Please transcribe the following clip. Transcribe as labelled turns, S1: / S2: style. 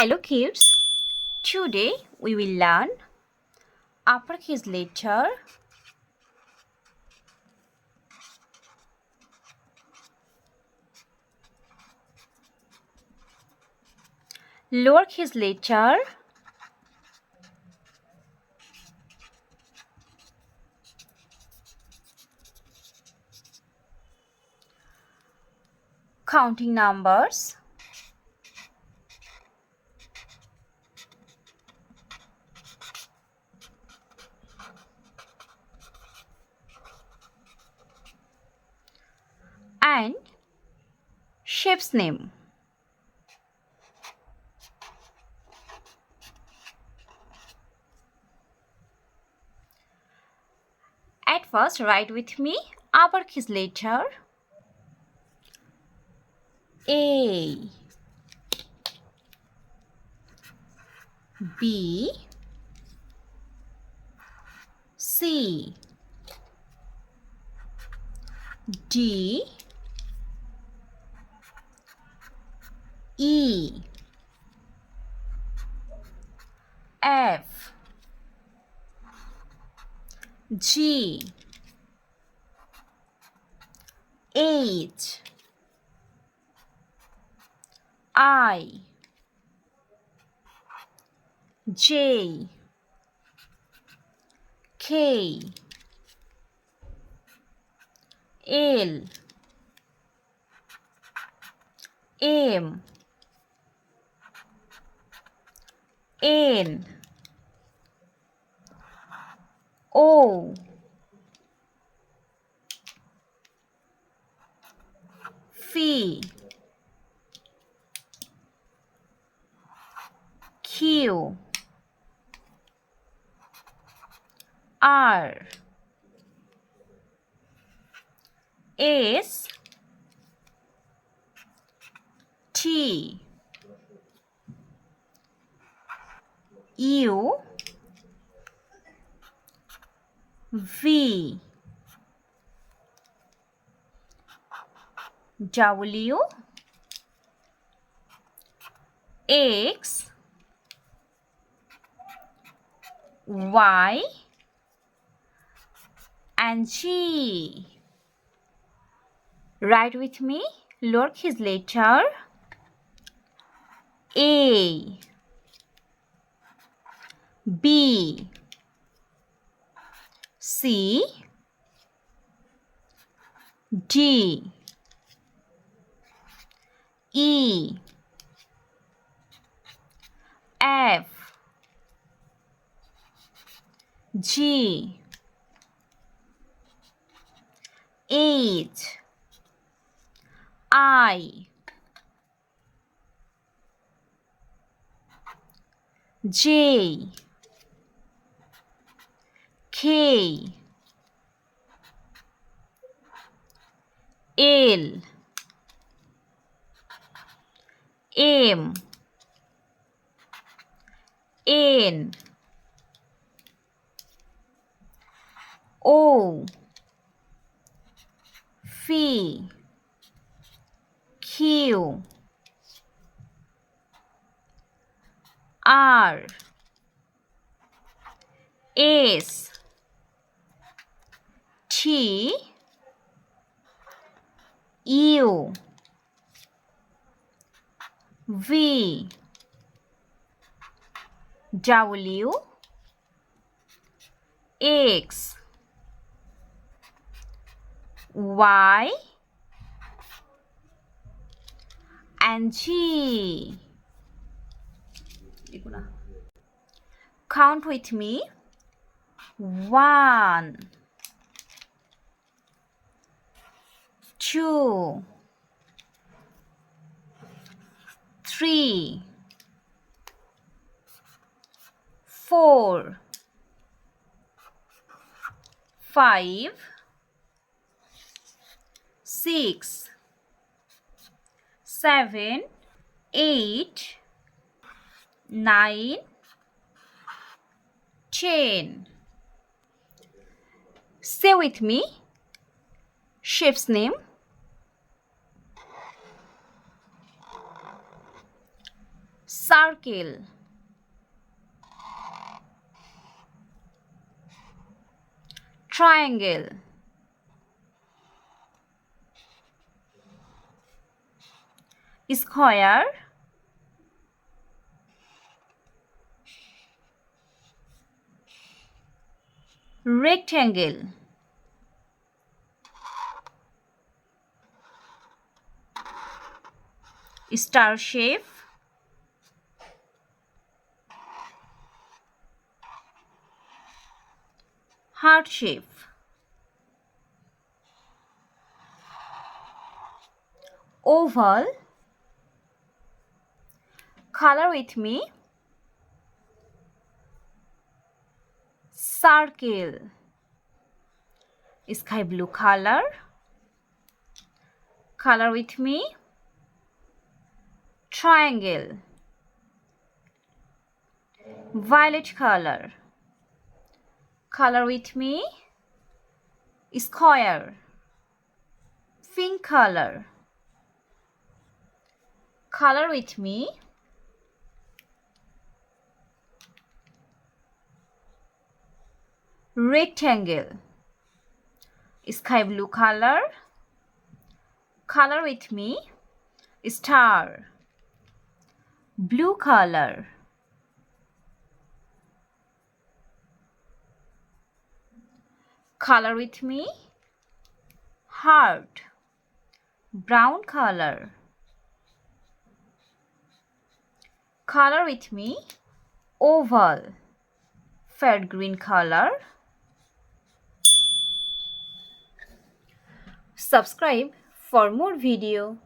S1: Hello kids, today we will learn uppercase letter, lowercase letter, counting numbers, and shapes name. At first, write with me uppercase letter A, B, C, D, E, F, G, H, I, J, K, L, M, N, O, P, Q, R, S, T, U, V, W, X, Y, and G. Write with me lowercase letter A, B, C, D, E, F, G, H, I, J, K, L, M, N, O, P, Q, R, S, T, U, V, W, X, Y, and G. Count with me. 1, 2, 3, 4, 5, 6, 7, 8, 9, 10. Say with me shapes name. circle, triangle, square, rectangle, star shape, heart shape, oval. Color with me. Circle, sky blue color. Color with me. Triangle, violet color. Color with me. Square, pink color. Color with me. Rectangle, sky blue color. Color with me. Star, blue color. Color with me. Heart, brown color. Color with me. Oval, fair green color. Subscribe for more video.